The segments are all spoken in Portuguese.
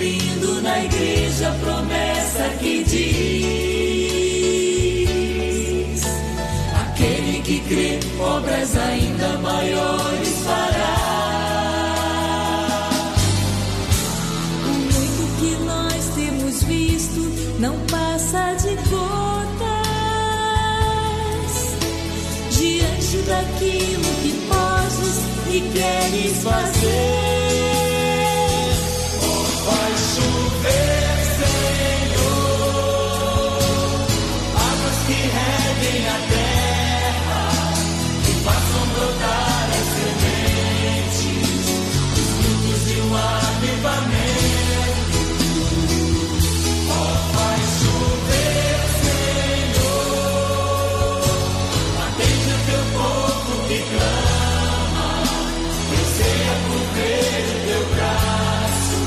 cumprindo na igreja a promessa que diz: aquele que crê, obras ainda maiores fará. O muito que nós temos visto não passa de gotas diante daquilo que podes e queres fazer. Vai chover, Senhor, águas que reguem a terra, que façam brotar as sementes, os frutos de um avivamento. Vai chover, Senhor, atende o teu povo que clama, eu sei a cumprir o teu braço.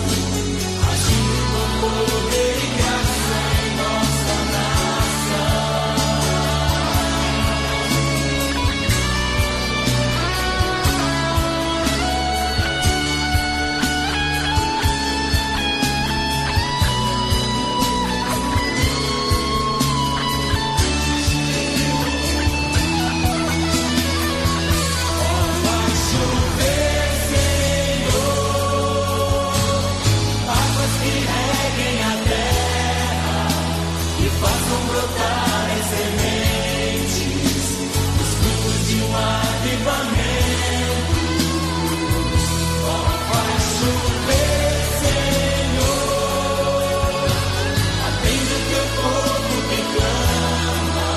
Poder e graça em nossa vai chover, Senhor, águas que reguem a terra, que façam brotar as sementes, os frutos de um avivamento. Vai chover, Senhor, atende o teu povo que clama,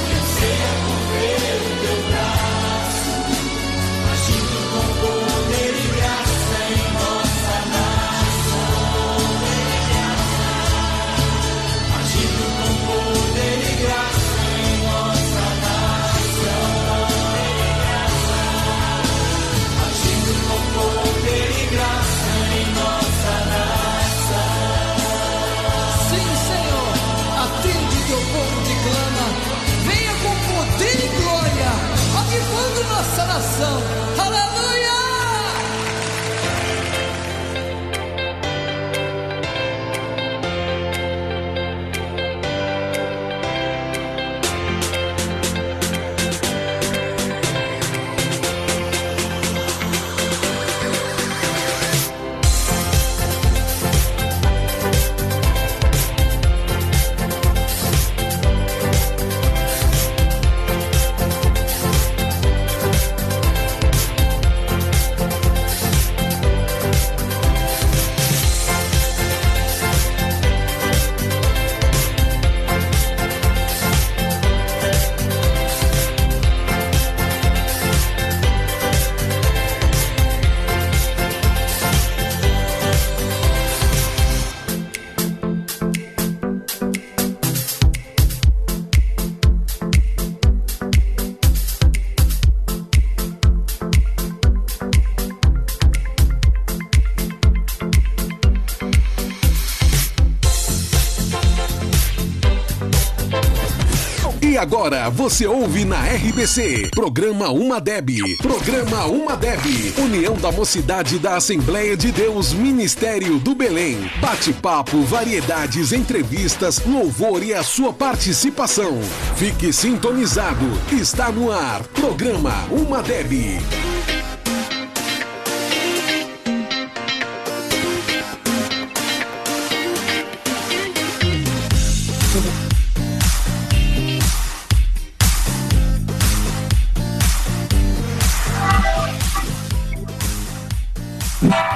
que anseia por ver o teu braço, agindo com poder e graça em nossa nação. Agindo com poder e graça em nossa nação. Agindo com poder e graça em nossa nação. Sim, Senhor, atende teu povo que clama, venha com poder e glória, avivando nossa nação. Aleluia! E agora você ouve na RBC, programa Uma Deb. Programa Uma Deb, União da Mocidade da Assembleia de Deus, Ministério do Belém. Bate-papo, variedades, entrevistas, louvor e a sua participação. Fique sintonizado, está no ar, programa Uma Deb.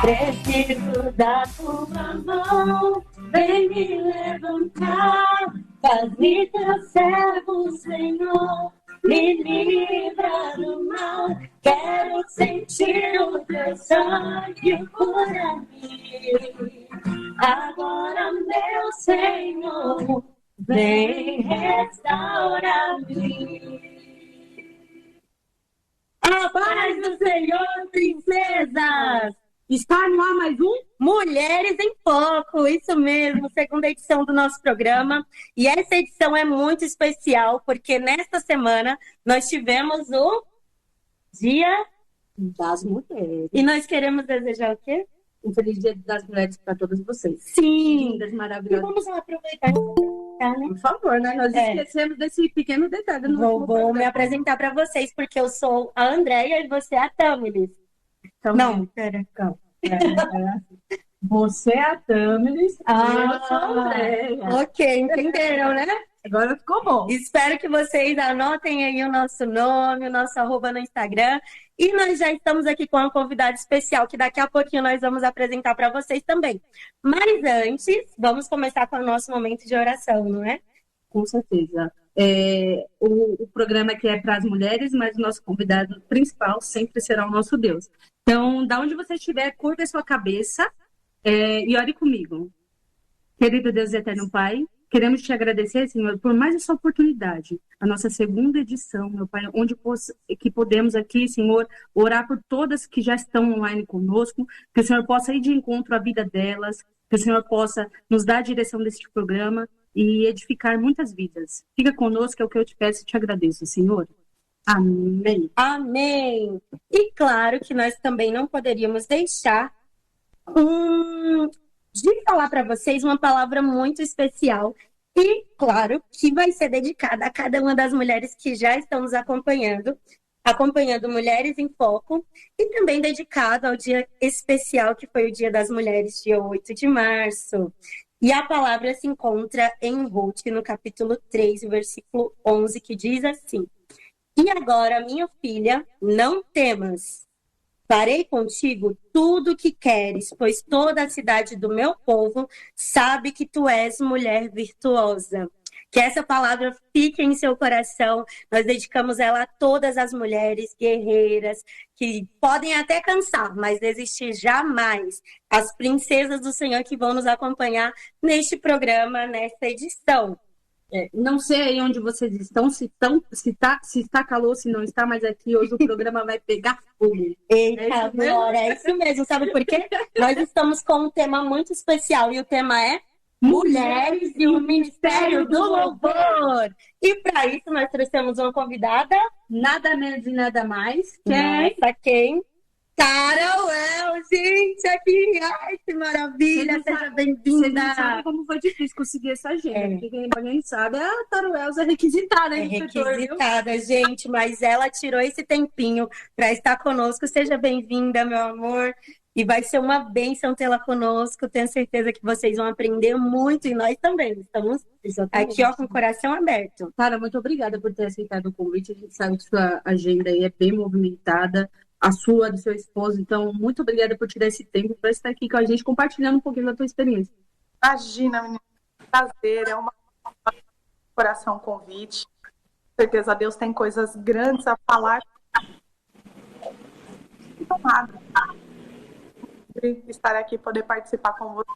Preciso da tua mão, vem me levantar, faz-me teu servo, Senhor, me livra do mal. Quero sentir o teu sangue por mim. Agora, meu Senhor, vem restaurar-me. A paz do Senhor, princesas! Está no ar mais um Mulheres em Foco, isso mesmo, segunda edição do nosso programa. E essa edição é muito especial, porque nesta semana nós tivemos o Dia das Mulheres. E nós queremos desejar o quê? Um feliz Dia das Mulheres para todas vocês. Sim. Lindas, E maravilhosas. vamos aproveitar e né? Por favor, né? Nós esquecemos desse pequeno detalhe. Vou me apresentar para vocês, porque eu sou a Andréia e você é a Tamiris. Não, pera. Calma. Você é a Tamiris, Ah, eu sou a Andréia. ok, entenderam, né? Agora ficou bom. Espero que vocês anotem aí o nosso nome, o nosso @ no Instagram. E nós já estamos aqui com uma convidada especial, que daqui a pouquinho nós vamos apresentar para vocês também. Mas antes, vamos começar com o nosso momento de oração, não é? Com certeza. O programa aqui é para as mulheres, mas o nosso convidado principal sempre será o nosso Deus. Então, da onde você estiver, curva a sua cabeça e ore comigo. Querido Deus e eterno Pai, queremos te agradecer, Senhor, por mais essa oportunidade, a nossa segunda edição, meu Pai, onde que podemos aqui, Senhor, orar por todas que já estão online conosco, que o Senhor possa ir de encontro à vida delas, que o Senhor possa nos dar a direção deste programa e edificar muitas vidas. Fica conosco, é o que eu te peço e te agradeço, Senhor. Amém. Amém. E claro que nós também não poderíamos deixar de falar para vocês uma palavra muito especial e, claro, que vai ser dedicada a cada uma das mulheres que já estão nos acompanhando Mulheres em Foco, e também dedicado ao dia especial que foi o Dia das Mulheres, dia 8 de março. E a palavra se encontra em Ruth, no capítulo 3, versículo 11, que diz assim: E agora, minha filha, não temas. Farei contigo tudo o que queres, pois toda a cidade do meu povo sabe que tu és mulher virtuosa. Que essa palavra fique em seu coração. Nós dedicamos ela a todas as mulheres guerreiras, que podem até cansar, mas desistir jamais. As princesas do Senhor que vão nos acompanhar neste programa, nesta edição. Não sei aí onde vocês estão, se está calor, se não está, mas aqui hoje o programa vai pegar fogo. Eita, Glória, é isso mesmo. Sabe por quê? Nós estamos com um tema muito especial e o tema é Mulheres e o Ministério do Louvor. E para isso nós trouxemos uma convidada. Nada menos e nada mais. Quem? Taruel, gente, aqui, ai, que maravilha, seja bem-vinda. Você não sabe como foi difícil conseguir essa agenda, porque quem sabe a Taruel é requisitada, hein? Requisitada, gente, mas ela tirou esse tempinho para estar conosco. Seja bem-vinda, meu amor, e vai ser uma bênção tê-la conosco. Tenho certeza que vocês vão aprender muito, e nós também estamos aqui, ó, com o coração aberto. Cara, muito obrigada por ter aceitado o convite. A gente sabe que sua agenda aí é bem movimentada, a sua, do seu esposo. Então, muito obrigada por tirar esse tempo para estar aqui com a gente, compartilhando um pouquinho da tua experiência. Imagina, menina, prazer, é uma coração convite. Com certeza Deus tem coisas grandes a falar. Estar aqui, poder participar com você.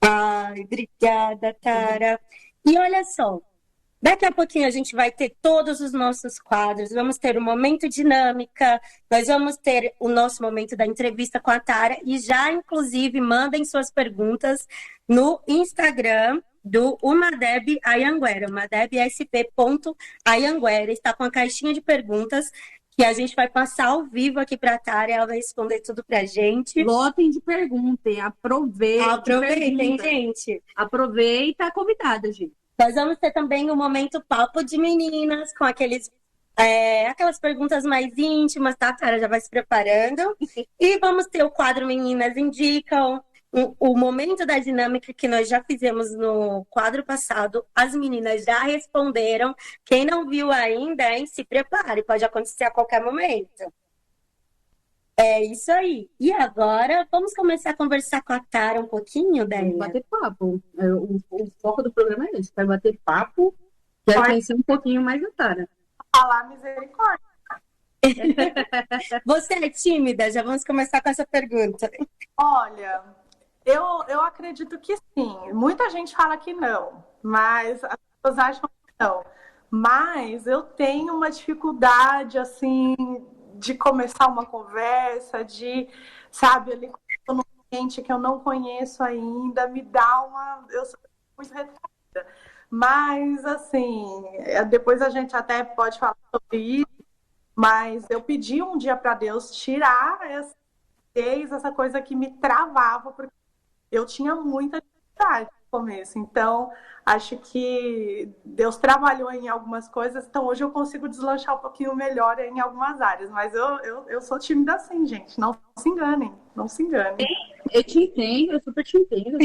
Ai, obrigada, Tara. E olha só, daqui a pouquinho a gente vai ter todos os nossos quadros, vamos ter o Momento Dinâmica, nós vamos ter o nosso momento da entrevista com a Tara, e já, inclusive, mandem suas perguntas no Instagram do Umadeb Ayanguera, umadebsp.ayanguera, está com a caixinha de perguntas que a gente vai passar ao vivo aqui para a Tara, ela vai responder tudo pra gente. Lotem de perguntas, aproveitem, gente. Aproveita a convidada, gente. Nós vamos ter também o momento Papo de Meninas, com aquelas perguntas mais íntimas, tá? A Tara já vai se preparando. E vamos ter o quadro Meninas Indicam, o momento da dinâmica que nós já fizemos no quadro passado. As meninas já responderam. Quem não viu ainda, hein, se prepare, pode acontecer a qualquer momento. É isso aí. E agora, vamos começar a conversar com a Tara um pouquinho, Délia? Vamos bater papo. O foco do programa é esse, vai bater papo. Quero conhecer um pouquinho mais da Tara. Falar misericórdia. Você é tímida? Já vamos começar com essa pergunta. Olha, eu acredito que sim. Muita gente fala que não, mas as pessoas acham que não. Mas eu tenho uma dificuldade, assim, de começar uma conversa, sabe, ali com um ambiente que eu não conheço ainda, me dá eu sou muito retraída. Mas, assim, depois a gente até pode falar sobre isso, mas eu pedi um dia para Deus tirar essa coisa que me travava, porque eu tinha muita dificuldade no começo. Então, acho que Deus trabalhou em algumas coisas, então hoje eu consigo deslanchar um pouquinho melhor em algumas áreas. Mas eu sou tímida assim, gente. Não se enganem, não se enganem. Eu te entendo, eu super te entendo.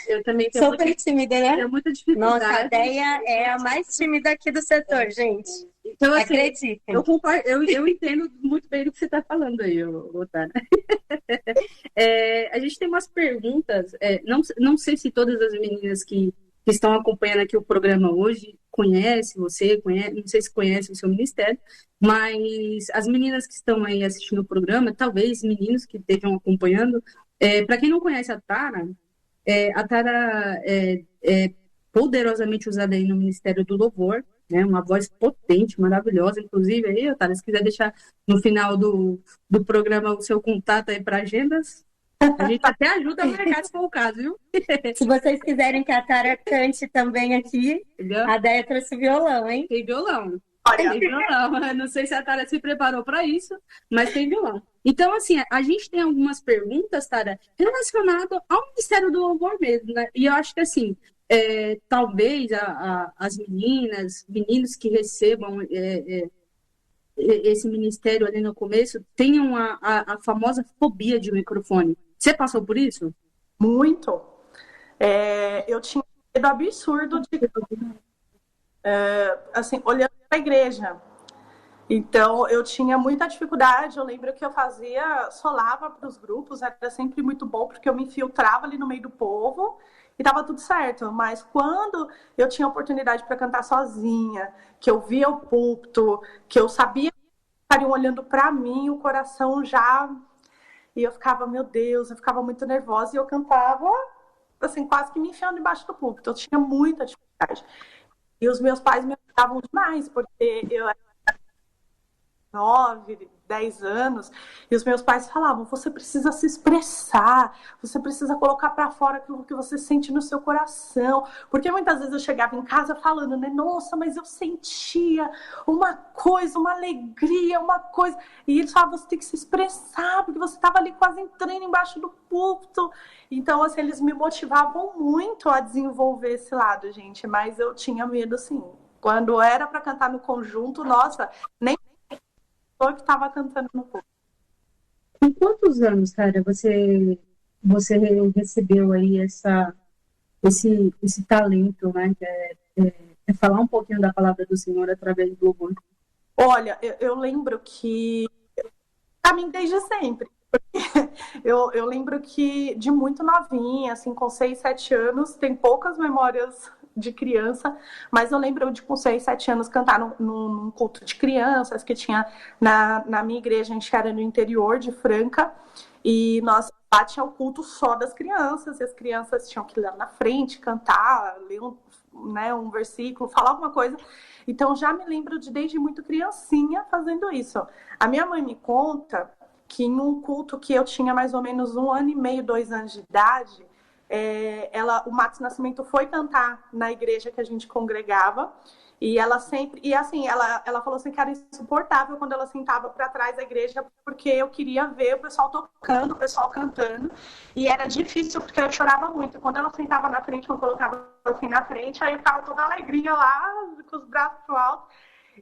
Eu também tenho Super tímida, né? tenho muita dificuldade. Nossa, a Deia é a mais tímida aqui do setor, gente. Então, assim, Acreditem. eu entendo muito bem do que você está falando aí, Otara. A gente tem umas perguntas, não sei se todas as meninas que estão acompanhando aqui o programa hoje conhecem você, não sei se conhecem o seu ministério, mas as meninas que estão aí assistindo o programa, talvez meninos que estejam acompanhando, para quem não conhece a Tara é poderosamente usada aí no Ministério do Louvor, né? Uma voz potente, maravilhosa, inclusive aí, Otávio, se quiser deixar no final do programa o seu contato aí para agendas, a gente até ajuda a marcar se for o caso, viu? Se vocês quiserem que a Tara cante também aqui, Entendeu? a Deia trouxe violão, hein? Tem violão. Olha, Tem violão. Eu não sei se a Tara se preparou para isso, mas tem violão. Então, assim, a gente tem algumas perguntas, Tara, relacionadas ao Ministério do Louvor mesmo, né? E eu acho que, assim, talvez as meninos que recebam esse ministério ali no começo tenham a famosa fobia de microfone. Você passou por isso? muito. Eu tinha um medo absurdo de, assim, olhando para a igreja. Então, eu tinha muita dificuldade. Eu lembro que eu solava para os grupos, era sempre muito bom, porque eu me infiltrava ali no meio do povo e estava tudo certo. Mas quando eu tinha oportunidade para cantar sozinha, que eu via o púlpito, que eu sabia que estariam olhando para mim, o coração já... E eu ficava, meu Deus, eu ficava muito nervosa e eu cantava, assim, quase que me enfiando embaixo do púlpito. Eu tinha muita dificuldade. E os meus pais me ajudavam demais, porque eu era 9, 10 anos, e os meus pais falavam, você precisa se expressar, você precisa colocar para fora aquilo que você sente no seu coração, porque muitas vezes eu chegava em casa falando, né, nossa, mas eu sentia uma coisa, uma alegria, uma coisa, e eles falavam, você tem que se expressar, porque você estava ali quase entrando embaixo do púlpito. Então, assim, eles me motivavam muito a desenvolver esse lado, gente, mas eu tinha medo, assim, quando era para cantar no conjunto, nossa, nem que estava cantando no público. Com quantos anos, Tara, você recebeu aí esse talento, né? É falar um pouquinho da palavra do Senhor através do louvor? Olha, eu lembro que para mim desde sempre. Eu lembro que de muito novinha, assim, com 6, 7 anos, tem poucas memórias de criança, mas eu lembro de com 6, 7 anos cantar num culto de crianças que tinha na minha igreja. A gente era no interior de Franca e nós lá tinha o culto só das crianças e as crianças tinham que ir lá na frente cantar, ler um versículo, falar alguma coisa. Então já me lembro de desde muito criancinha fazendo isso. A minha mãe me conta que em um culto que eu tinha mais ou menos 1 ano e meio, 2 anos de idade, o Matos Nascimento foi cantar na igreja que a gente congregava, e ela sempre, e assim, ela falou assim que era insuportável quando ela sentava para trás da igreja, porque eu queria ver o pessoal tocando, o pessoal cantando, e era difícil porque eu chorava muito. Quando ela sentava na frente, eu colocava assim na frente, aí eu ficava toda alegrinha lá, com os braços pro alto.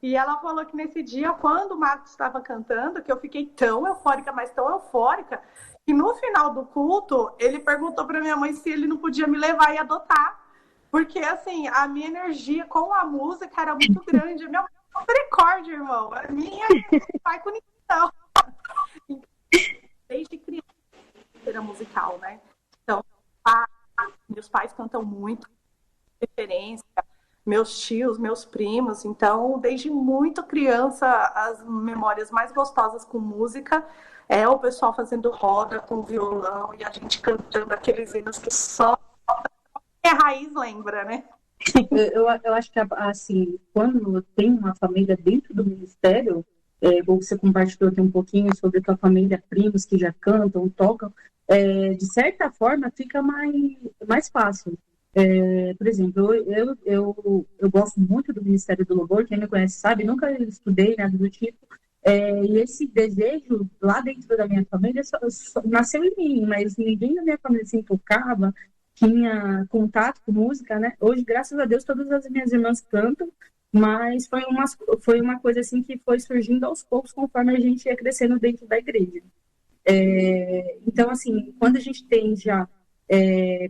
E ela falou que nesse dia, quando o Marcos estava cantando, que eu fiquei tão eufórica, mas tão eufórica, que no final do culto, ele perguntou para minha mãe se ele não podia me levar e adotar. Porque, assim, a minha energia com a música era muito grande. Minha mãe é um recorde, irmão. A minha vai com ninguém. Desde criança, era musical, né? Então, meus pais cantam muito, referência, meus tios, meus primos. Então, desde muito criança, as memórias mais gostosas com música é o pessoal fazendo roda com violão e a gente cantando aqueles hinos que só a raiz lembra, né? Eu acho que, assim, quando tem uma família dentro do ministério, você compartilhou aqui um pouquinho sobre a tua família, primos que já cantam, tocam, de certa forma fica mais fácil. Por exemplo, eu gosto muito do Ministério do Louvor, quem me conhece sabe, nunca estudei nada do tipo, E esse desejo lá dentro da minha família nasceu em mim, mas ninguém da minha família se tocava, tinha contato com música, né? Hoje, graças a Deus, todas as minhas irmãs cantam, mas foi uma coisa assim que foi surgindo aos poucos conforme a gente ia crescendo dentro da igreja. Então, assim, quando a gente tem já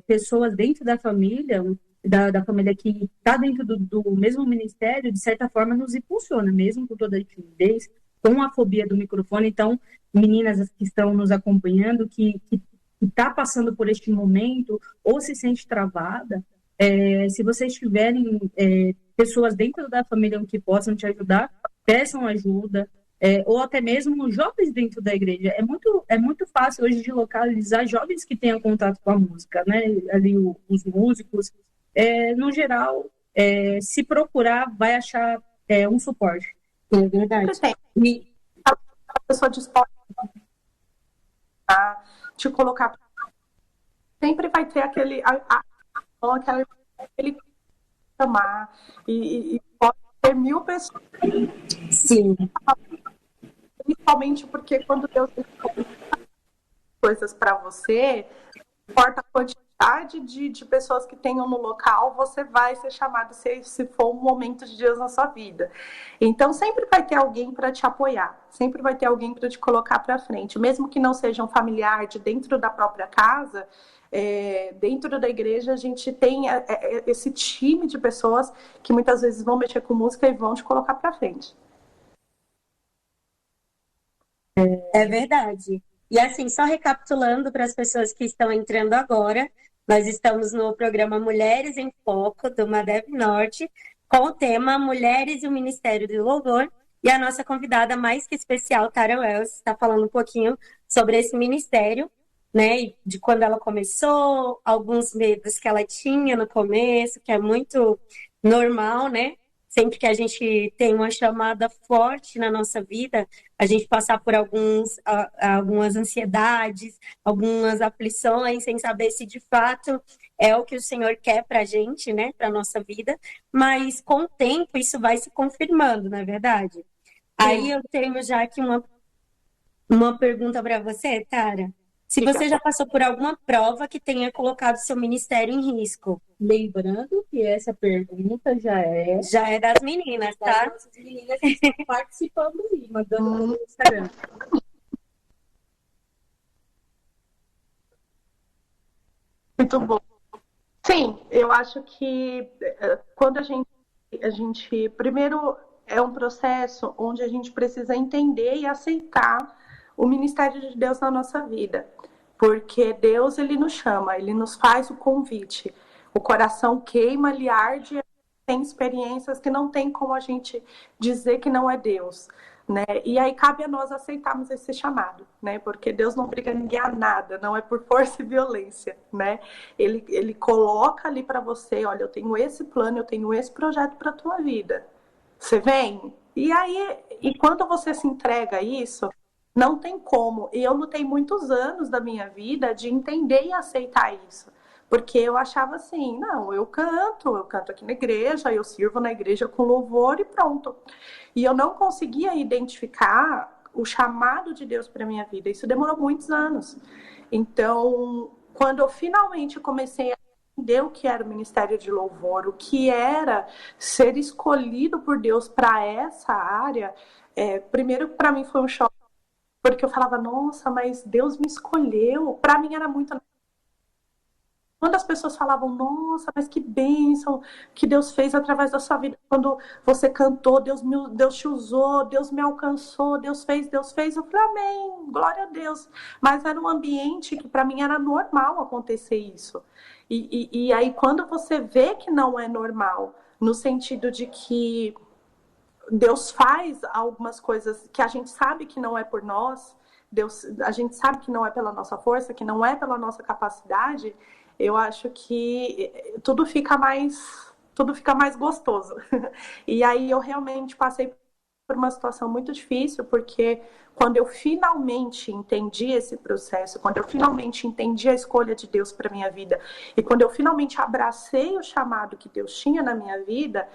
pessoas dentro da família, da família que está dentro do mesmo ministério, de certa forma nos impulsiona, mesmo com toda a timidez, com a fobia do microfone. Então, meninas que estão nos acompanhando, que está passando por este momento, ou se sente travada, se vocês tiverem pessoas dentro da família que possam te ajudar, peçam ajuda, ou até mesmo jovens dentro da igreja. É muito fácil hoje de localizar jovens que tenham contato com a música, né? Ali os músicos. No geral, se procurar, vai achar um suporte. É verdade. E a pessoa disposta a te colocar, sempre vai ter aquele chamar e pode ter 1000 pessoas. Sim. Principalmente porque quando Deus coisas para você, não importa a quantidade de pessoas que tenham no local, você vai ser chamado se for um momento de Deus na sua vida. Então, sempre vai ter alguém para te apoiar, sempre vai ter alguém para te colocar para frente, mesmo que não seja um familiar de dentro da própria casa. Dentro da igreja a gente tem esse time de pessoas que muitas vezes vão mexer com música e vão te colocar para frente. É verdade. E assim, só recapitulando para as pessoas que estão entrando agora, nós estamos no programa Mulheres em Foco, do Madeb Norte, com o tema Mulheres e o Ministério do Louvor, e a nossa convidada mais que especial, Tara Wells, está falando um pouquinho sobre esse ministério, né, de quando ela começou, alguns medos que ela tinha no começo, que é muito normal, né? Sempre que a gente tem uma chamada forte na nossa vida, a gente passar por algumas ansiedades, algumas aflições, sem saber se de fato é o que o Senhor quer para a gente, né, para a nossa vida. Mas com o tempo isso vai se confirmando, não é verdade? Sim. Aí eu tenho já aqui uma pergunta para você, Tara. Se você já passou por alguma prova que tenha colocado seu ministério em risco. Lembrando que essa pergunta já é das meninas, tá? Das nossas meninas que estão participando aí, mandando no Instagram. Muito bom. Sim, eu acho que quando a gente primeiro é um processo onde a gente precisa entender e aceitar o ministério de Deus na nossa vida, porque Deus, ele nos chama, ele nos faz o convite, o coração queima, ele arde, tem experiências que não tem como a gente dizer que não é Deus, né? E aí cabe a nós aceitarmos esse chamado, né? Porque Deus não obriga ninguém a nada, não é por força e violência, né? Ele coloca ali para você, olha, eu tenho esse plano, eu tenho esse projeto para a tua vida, você vem? E aí, e quando você se entrega a isso, não tem como. E eu lutei muitos anos da minha vida de entender e aceitar isso. Porque eu achava assim, não, eu canto aqui na igreja, eu sirvo na igreja com louvor e pronto. E eu não conseguia identificar o chamado de Deus para a minha vida. Isso demorou muitos anos. Então, quando eu finalmente comecei a entender o que era o ministério de louvor, o que era ser escolhido por Deus para essa área, primeiro para mim foi um choque. Porque eu falava, nossa, mas Deus me escolheu. Para mim era muito... Quando as pessoas falavam, nossa, mas que bênção que Deus fez através da sua vida. Quando você cantou, Deus te usou, Deus me alcançou, Deus fez. Eu falei, amém, glória a Deus. Mas era um ambiente que para mim era normal acontecer isso. E aí quando você vê que não é normal, no sentido de que Deus faz algumas coisas que a gente sabe que não é por nós, a gente sabe que não é pela nossa força, que não é pela nossa capacidade, eu acho que tudo fica mais gostoso. E aí eu realmente passei por uma situação muito difícil, porque quando eu finalmente entendi esse processo, quando eu finalmente entendi a escolha de Deus para minha vida, e quando eu finalmente abracei o chamado que Deus tinha na minha vida,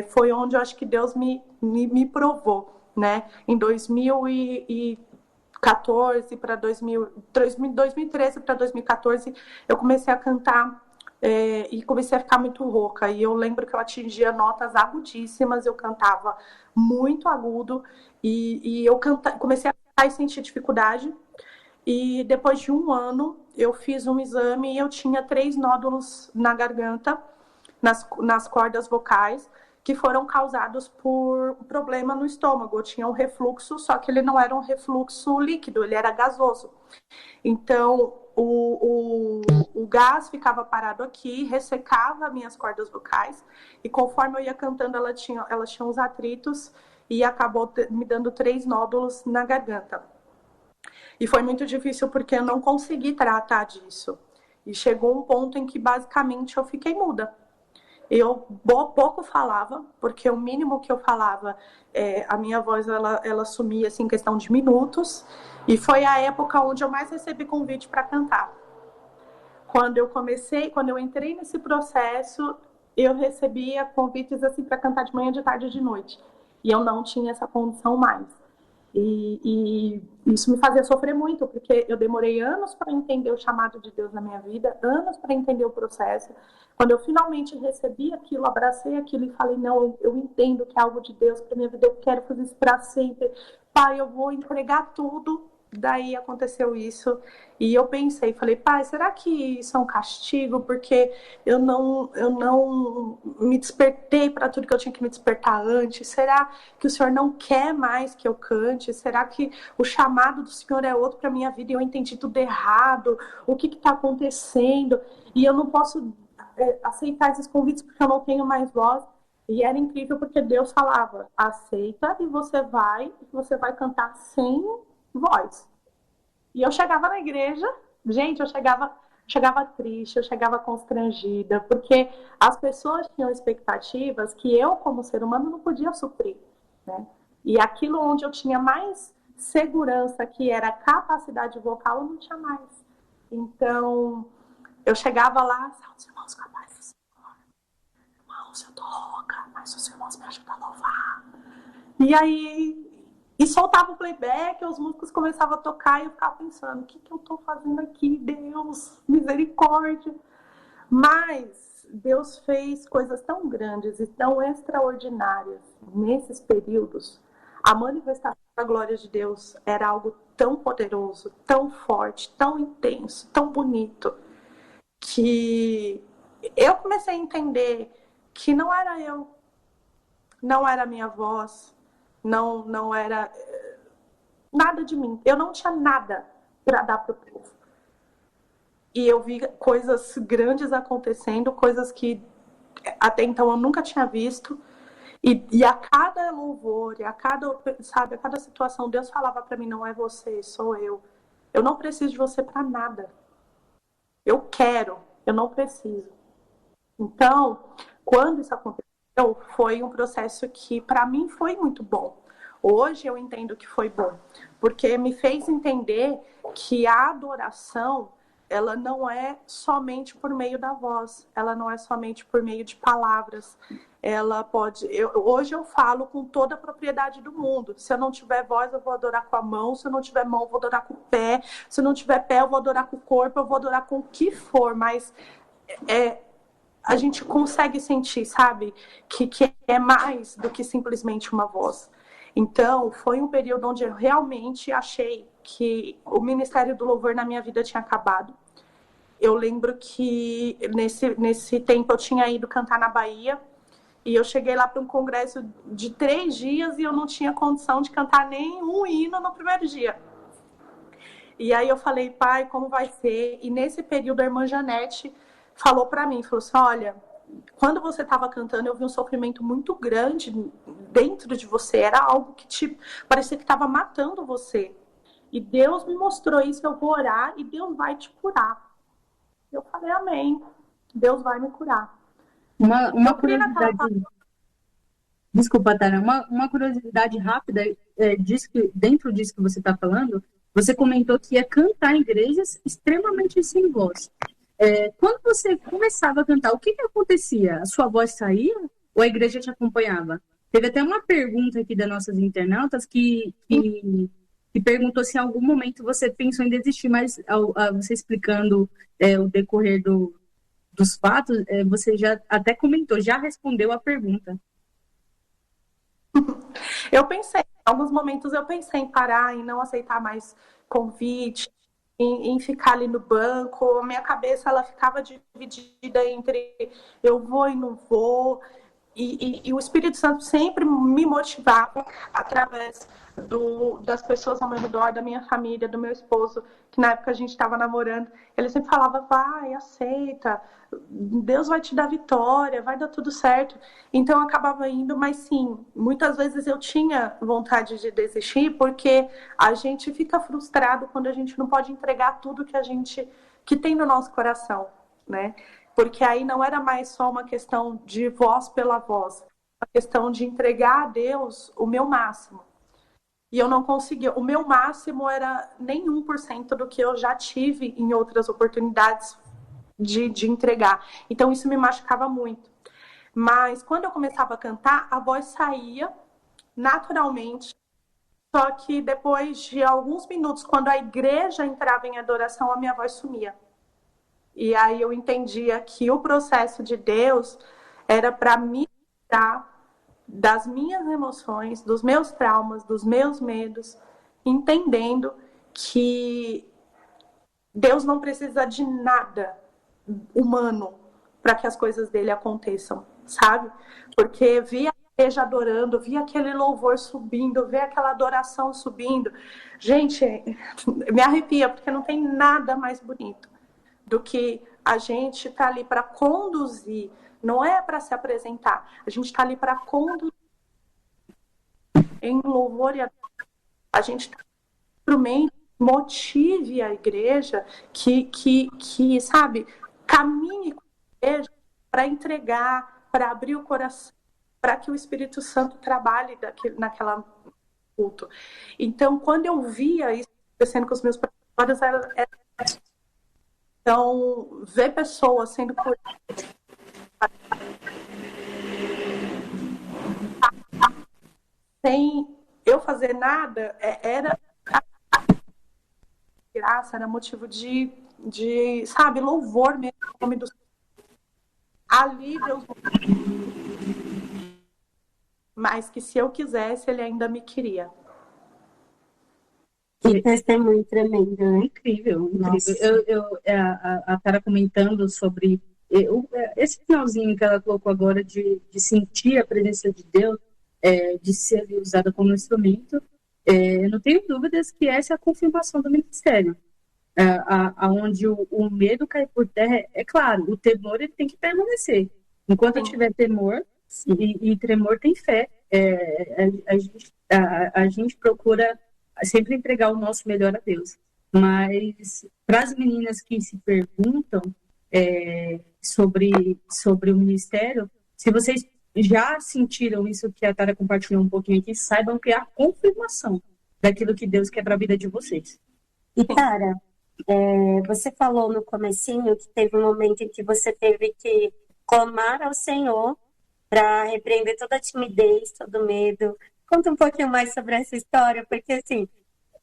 foi onde eu acho que Deus me provou, né? Em 2014 para 2013 para 2014, eu comecei a cantar e comecei a ficar muito rouca. E eu lembro que eu atingia notas agudíssimas, eu cantava muito agudo, e eu comecei a cantar e sentir dificuldade. E depois de 1 ano, eu fiz um exame e eu tinha 3 nódulos na garganta, nas cordas vocais, que foram causados por problema no estômago. Eu tinha um refluxo, só que ele não era um refluxo líquido, ele era gasoso. Então, o gás ficava parado aqui, ressecava minhas cordas vocais, e conforme eu ia cantando, elas tinham uns atritos, e acabou me dando 3 nódulos na garganta. E foi muito difícil porque eu não consegui tratar disso. E chegou um ponto em que basicamente eu fiquei muda. Eu pouco falava, porque o mínimo que eu falava, a minha voz ela sumia assim, em questão de minutos. E foi a época onde eu mais recebi convite para cantar. Quando eu entrei nesse processo, eu recebia convites assim para cantar de manhã, de tarde e de noite. E eu não tinha essa condição mais. E isso me fazia sofrer muito, porque eu demorei anos para entender o chamado de Deus na minha vida, anos para entender o processo. Quando eu finalmente recebi aquilo, abracei aquilo e falei, não, eu entendo que é algo de Deus para minha vida, eu quero fazer isso para sempre. Pai, eu vou entregar tudo. Daí aconteceu isso e eu pensei, falei, pai, será que isso é um castigo? Porque eu não me despertei para tudo que eu tinha que me despertar antes? Será que o Senhor não quer mais que eu cante? Será que o chamado do Senhor é outro para minha vida e eu entendi tudo errado? O que está acontecendo? E eu não posso aceitar esses convites porque eu não tenho mais voz. E era incrível porque Deus falava, aceita e você vai cantar sem voz. E eu chegava na igreja, gente, eu chegava triste, eu chegava constrangida, porque as pessoas tinham expectativas que eu, como ser humano, não podia suprir, né? E aquilo onde eu tinha mais segurança, que era a capacidade vocal, eu não tinha mais. Então, eu chegava lá, os irmãos capazes do Senhor, irmãos, eu tô rouca, mas os irmãos me ajudam a louvar. E aí, soltava o playback, os músicos começavam a tocar e eu ficava pensando, o que eu estou fazendo aqui, Deus, misericórdia. Mas Deus fez coisas tão grandes e tão extraordinárias nesses períodos. A manifestação da glória de Deus era algo tão poderoso, tão forte, tão intenso, tão bonito, que eu comecei a entender que não era eu, não era a minha voz, não era nada de mim. Eu não tinha nada para dar para o povo. E eu vi coisas grandes acontecendo, coisas que até então eu nunca tinha visto. E a cada louvor, a cada situação, Deus falava para mim, não é você, sou eu. Eu não preciso de você para nada. Eu quero, eu não preciso. Então, quando isso aconteceu, foi um processo que para mim foi muito bom. Hoje eu entendo que foi bom, porque me fez entender que a adoração, ela não é somente por meio da voz, ela não é somente por meio de palavras. Ela pode... hoje eu falo com toda a propriedade do mundo. Se eu não tiver voz, eu vou adorar com a mão. Se eu não tiver mão, eu vou adorar com o pé. Se eu não tiver pé, eu vou adorar com o corpo. Eu vou adorar com o que for, mas a gente consegue sentir, sabe? Que é mais do que simplesmente uma voz. Então, foi um período onde eu realmente achei que o Ministério do Louvor na minha vida tinha acabado. Eu lembro que nesse tempo eu tinha ido cantar na Bahia e eu cheguei lá para um congresso de 3 dias e eu não tinha condição de cantar nem um hino no primeiro dia. E aí eu falei, pai, como vai ser? E nesse período a irmã Janete falou para mim, falou assim, olha, quando você estava cantando eu vi um sofrimento muito grande dentro de você, era algo que parecia que estava matando você. E Deus me mostrou isso, eu vou orar e Deus vai te curar. Eu falei, amém, Deus vai me curar. Uma curiosidade... Desculpa, Tara, uma curiosidade rápida, dentro disso que você está falando, você comentou que ia cantar em igrejas extremamente sem voz. Quando você começava a cantar, o que acontecia? A sua voz saía ou a igreja te acompanhava? Teve até uma pergunta aqui das nossas internautas que perguntou se em algum momento você pensou em desistir, mas você explicando o decorrer dos fatos, você já até comentou, já respondeu a pergunta. Eu pensei, em alguns momentos eu pensei em parar, em não aceitar mais convite, em ficar ali no banco. Minha cabeça ela ficava dividida entre eu vou e não vou. E o Espírito Santo sempre me motivava através das pessoas ao meu redor, da minha família, do meu esposo, que na época a gente estava namorando. Ele sempre falava, vai, aceita, Deus vai te dar vitória, vai dar tudo certo. Então eu acabava indo, mas sim, muitas vezes eu tinha vontade de desistir, porque a gente fica frustrado quando a gente não pode entregar tudo que tem no nosso coração, né? Porque aí não era mais só uma questão de voz pela voz, uma questão de entregar a Deus o meu máximo. E eu não conseguia. O meu máximo era nem 1% do que eu já tive em outras oportunidades de entregar. Então isso me machucava muito. Mas quando eu começava a cantar, a voz saía naturalmente. Só que depois de alguns minutos, quando a igreja entrava em adoração, a minha voz sumia. E aí eu entendia que o processo de Deus era para me dar das minhas emoções, dos meus traumas, dos meus medos, entendendo que Deus não precisa de nada humano para que as coisas dele aconteçam, sabe? Porque via a igreja adorando, via aquele louvor subindo, via aquela adoração subindo. Gente, me arrepia, porque não tem nada mais bonito do que a gente tá ali para conduzir, não é para se apresentar. A gente está ali para conduzir em louvor e adoração. A gente tá instrumento, motive a igreja que sabe, caminhe com a igreja para entregar, para abrir o coração, para que o Espírito Santo trabalhe naquela culto. Então, quando eu via isso acontecendo com os meus professores, era então, ver pessoas sendo curadas sem eu fazer nada, era graça, era motivo de sabe, louvor mesmo, no nome do Senhor. Ali Deus, mas que se eu quisesse, Ele ainda me queria. Que testemunho tremendo, né? Incrível, Nossa. incrível. A Tara comentando sobre esse finalzinho que ela colocou agora de sentir a presença de Deus, de ser usada como instrumento, eu não tenho dúvidas que essa é a confirmação do ministério. Onde o medo cai por terra, é claro, o temor ele tem que permanecer. Enquanto tiver temor e tremor, tem fé. A gente procura sempre entregar o nosso melhor a Deus. Mas para as meninas que se perguntam sobre o ministério, se vocês já sentiram isso que a Tara compartilhou um pouquinho aqui, saibam que é a confirmação daquilo que Deus quer para a vida de vocês. E Tara, você falou no comecinho que teve um momento em que você teve que clamar ao Senhor para repreender toda a timidez, todo o medo. Conta um pouquinho mais sobre essa história, porque assim,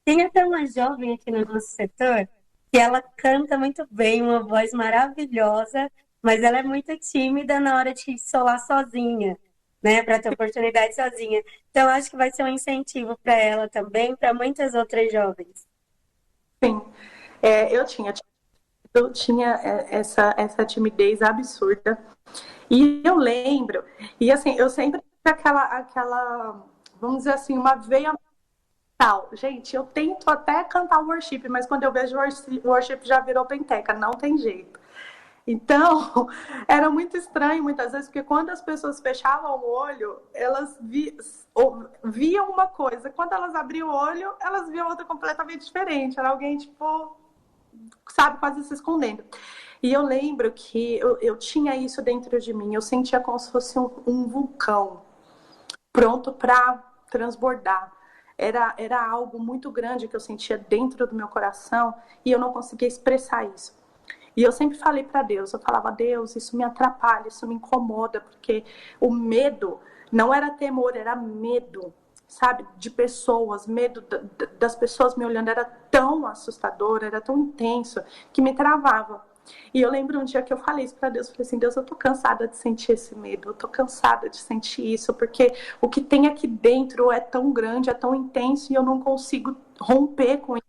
tem até uma jovem aqui no nosso setor que ela canta muito bem, uma voz maravilhosa, mas ela é muito tímida na hora de solar sozinha, né, para ter oportunidade sozinha. Então, acho que vai ser um incentivo para ela também, para muitas outras jovens. Sim, eu tinha essa timidez absurda. E eu lembro, e assim, eu sempre tive aquela, vamos dizer assim, uma veia tal. Gente, eu tento até cantar o worship, mas quando eu vejo o worship já virou penteca, não tem jeito. Então, era muito estranho muitas vezes, porque quando as pessoas fechavam o olho, elas viam uma coisa. Quando elas abriam o olho, elas viam outra completamente diferente. Era alguém, tipo, sabe, quase se escondendo. E eu lembro que eu tinha isso dentro de mim. Eu sentia como se fosse um vulcão pronto para transbordar. Era algo muito grande que eu sentia dentro do meu coração e eu não conseguia expressar isso. E eu sempre falei para Deus, eu falava, Deus, isso me atrapalha, isso me incomoda, porque o medo não era temor, era medo, sabe, de pessoas, medo das pessoas me olhando, era tão assustador, era tão intenso, que me travava. E eu lembro um dia que eu falei isso para Deus, falei assim, Deus, eu tô cansada de sentir esse medo, eu tô cansada de sentir isso, porque o que tem aqui dentro é tão grande, é tão intenso, e eu não consigo romper com isso.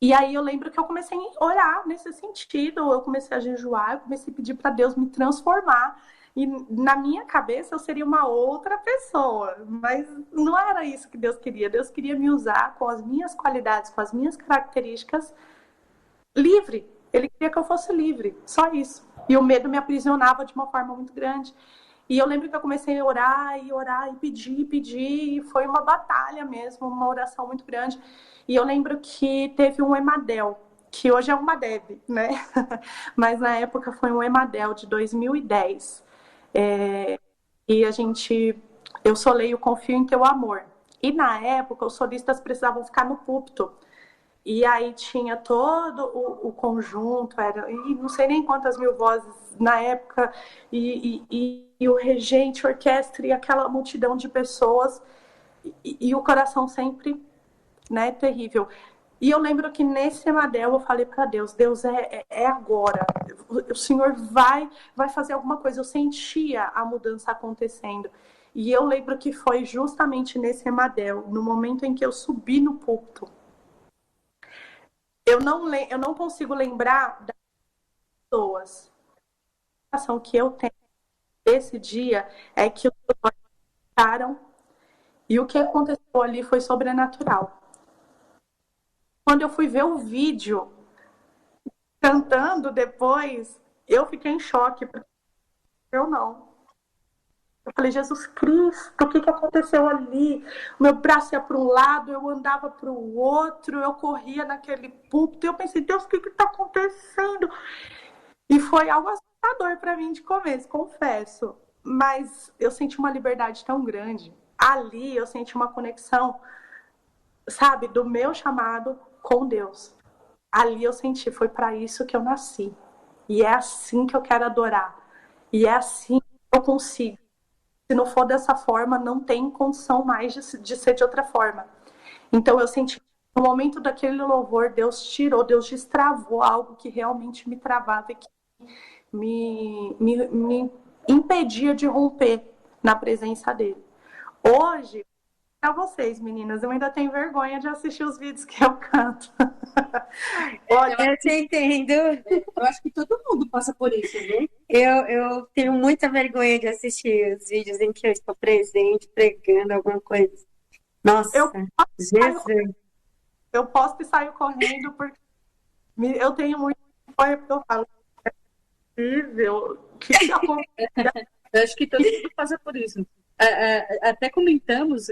E aí eu lembro que eu comecei a orar nesse sentido, eu comecei a jejuar, eu comecei a pedir para Deus me transformar. E na minha cabeça eu seria uma outra pessoa, mas não era isso que Deus queria. Deus queria me usar com as minhas qualidades, com as minhas características, livre. Ele queria que eu fosse livre, só isso. E o medo me aprisionava de uma forma muito grande. E eu lembro que eu comecei a orar, e pedir, e foi uma batalha mesmo, uma oração muito grande. E eu lembro que teve um Emadel, que hoje é uma Deb, né? Mas na época foi um Emadel de 2010. E eu solei o Confio em Teu Amor. E na época os solistas precisavam ficar no púlpito. E aí tinha todo o conjunto, e não sei nem quantas mil vozes na época, e o regente, a orquestra e aquela multidão de pessoas, e o coração sempre, né, terrível. E eu lembro que nesse Emadel eu falei para Deus, Deus, é agora, o Senhor vai fazer alguma coisa. Eu sentia a mudança acontecendo. E eu lembro que foi justamente nesse Emadel, no momento em que eu subi no púlpito. Eu não consigo lembrar das pessoas. A sensação que eu tenho desse dia é que os olhos fecharam e o que aconteceu ali foi sobrenatural. Quando eu fui ver o vídeo cantando depois, eu fiquei em choque, porque eu não. Eu falei, Jesus Cristo, o que aconteceu ali? O meu braço ia para um lado, eu andava para o outro, eu corria naquele púlpito, e eu pensei, Deus, o que está acontecendo? E foi algo assustador para mim de começo, confesso. Mas eu senti uma liberdade tão grande. Ali eu senti uma conexão, sabe, do meu chamado com Deus. Ali eu senti, foi para isso que eu nasci. E é assim que eu quero adorar. E é assim que eu consigo. Se não for dessa forma, não tem condição mais de ser de outra forma. Então eu senti, no momento daquele louvor, Deus tirou, Deus destravou algo que realmente me travava e que me impedia de romper na presença dele. Hoje, para vocês, meninas, eu ainda tenho vergonha de assistir os vídeos que eu canto. Olha, eu te entendo. Eu acho que todo mundo passa por isso, né? Eu tenho muita vergonha de assistir os vídeos em que eu estou presente, pregando alguma coisa. Nossa, Jesus. Eu posso e saio correndo porque eu tenho muito vergonha, porque eu falo, é possível que acontece. Eu acho que todo mundo passa por isso. Até comentamos,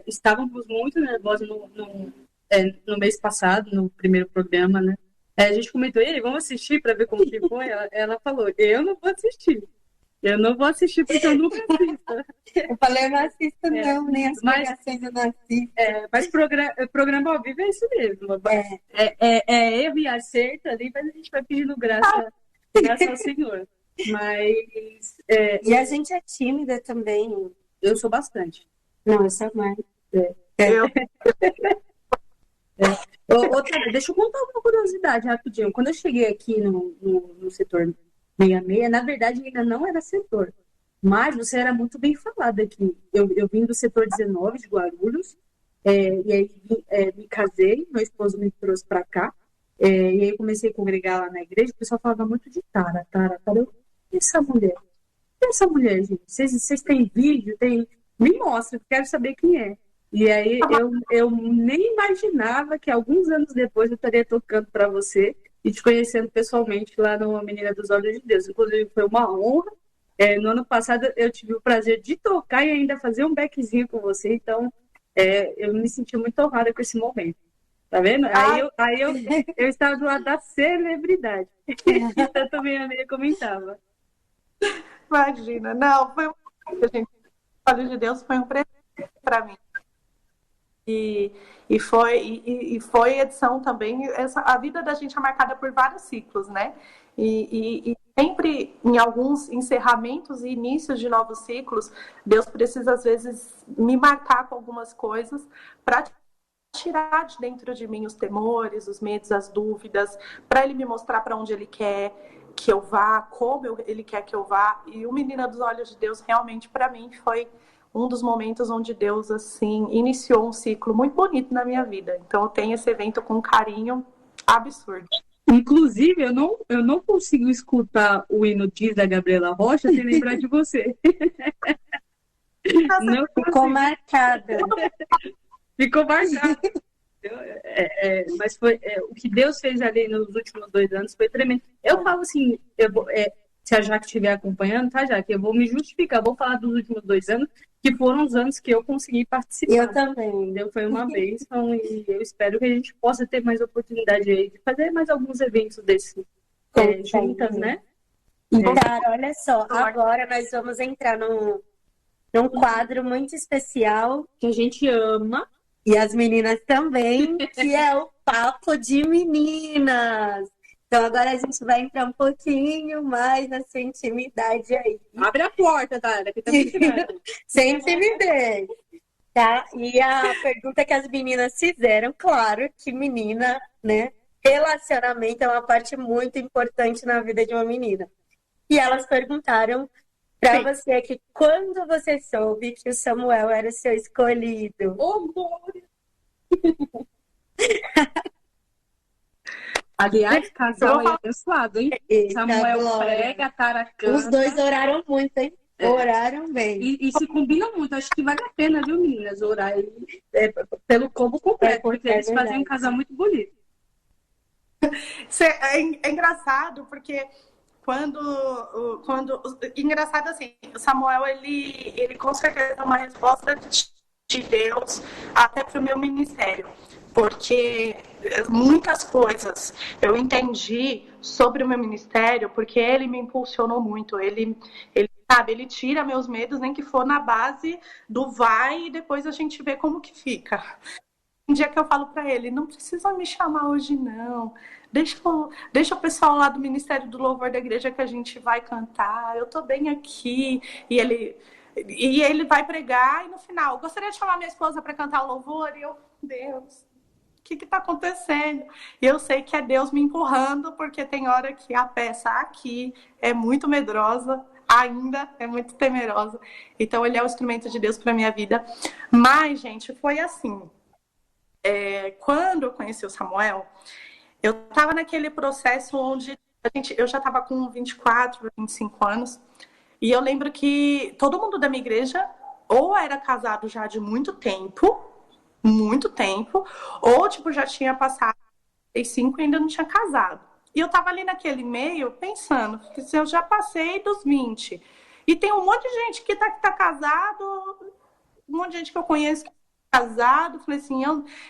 estávamos muito nervosos no mês passado, no primeiro programa, né? A gente comentou, e aí, vamos assistir para ver como que foi? Ela falou, eu não vou assistir. Eu não vou assistir porque eu nunca assisto. Eu falei, eu não assisto não, nem as pregações eu não assisto. Mas programa ao vivo é isso mesmo. Erro e acerto ali, mas a gente vai pedindo graça ao Senhor. Mas... E a gente é tímida também. Eu sou bastante. Não, eu sou mais. Deixa eu contar uma curiosidade rapidinho. Quando eu cheguei aqui no setor 66, na verdade ainda não era setor, mas você era muito bem falado aqui. Eu vim do setor 19 de Guarulhos, e aí me casei, meu esposo me trouxe para cá, e aí comecei a congregar lá na igreja. O pessoal falava muito de Tara. E essa mulher, gente? Vocês têm vídeo? Me mostra, quero saber quem é. E aí eu nem imaginava que alguns anos depois eu estaria tocando para você e te conhecendo pessoalmente lá no Menina dos Olhos de Deus. Inclusive foi uma honra. No ano passado eu tive o prazer de tocar e ainda fazer um backzinho com você. Então eu me senti muito honrada com esse momento. Tá vendo? Aí eu estava do lado da celebridade. E tanto minha amiga comentava. Imagina, não, foi gente, o Olhos de Deus foi um presente para mim. E foi edição também. A vida da gente é marcada por vários ciclos, né? E sempre, em alguns encerramentos e inícios de novos ciclos, Deus precisa, às vezes, me marcar com algumas coisas para tirar de dentro de mim os temores, os medos, as dúvidas, para Ele me mostrar para onde Ele quer que eu vá, como Ele quer que eu vá. E o Menina dos Olhos de Deus, realmente, para mim, foi um dos momentos onde Deus, assim, iniciou um ciclo muito bonito na minha vida. Então, eu tenho esse evento com um carinho absurdo. Inclusive, eu não consigo escutar o hino Diz da Gabriela Rocha sem lembrar de você. Não Ficou consigo. marcada. Ficou marcado. Mas foi o que Deus fez ali nos últimos 2 anos foi tremendo. Eu falo assim, se a Jaque estiver acompanhando, tá, Jaque? Eu vou me justificar, vou falar dos últimos 2 anos, que foram os anos que eu consegui participar. Eu também. Entendeu? Foi uma bênção e eu espero que a gente possa ter mais oportunidade aí de fazer mais alguns eventos desses juntas, né? E, cara, olha só, agora nós vamos entrar num quadro muito especial Que a gente ama. e as meninas também, que é o Papo de Meninas. Então agora a gente vai entrar um pouquinho mais na sua intimidade aí. Abre a porta, tá? Que tá me tirando. Sem timidez, tá? E a pergunta que as meninas fizeram, claro que menina, né? Relacionamento é uma parte muito importante na vida de uma menina. E elas perguntaram pra você que quando você soube que o Samuel era o seu escolhido. Ô, glória! Aliás, casal aí abençoado, hein? Eita, Samuel glória. prega, Tara canta. Os dois oraram muito, hein? Oraram bem. E se combinam muito. Acho que vale a pena, viu, meninas? Orar aí, pelo combo completo, porque eles verdade. fazem um casal muito bonito. É engraçado, porque engraçado assim, o Samuel, ele com certeza é uma resposta de Deus até para o meu ministério, porque muitas coisas eu entendi sobre o meu ministério, porque ele me impulsionou muito, ele sabe, ele tira meus medos, nem que for na base do vai e depois a gente vê como que fica. Um dia que eu falo para ele, não precisa me chamar hoje não, deixa o pessoal lá do Ministério do Louvor da igreja que a gente vai cantar, eu tô bem aqui. E ele vai pregar e no final, gostaria de chamar minha esposa para cantar o louvor, e eu, Deus, o que está acontecendo? E eu sei que é Deus me empurrando, porque tem hora que a peça aqui é muito medrosa, ainda é muito temerosa. Então ele é o instrumento de Deus para minha vida. Mas, gente, foi assim. Quando eu conheci o Samuel, eu estava naquele processo onde eu já estava com 24, 25 anos, e eu lembro que todo mundo da minha igreja ou era casado já de muito tempo, ou tipo, já tinha passado 35 e ainda não tinha casado. E eu estava ali naquele meio pensando, se eu já passei dos 20, e tem um monte de gente que tá casado, um monte de gente que eu conheço que casado, falei assim,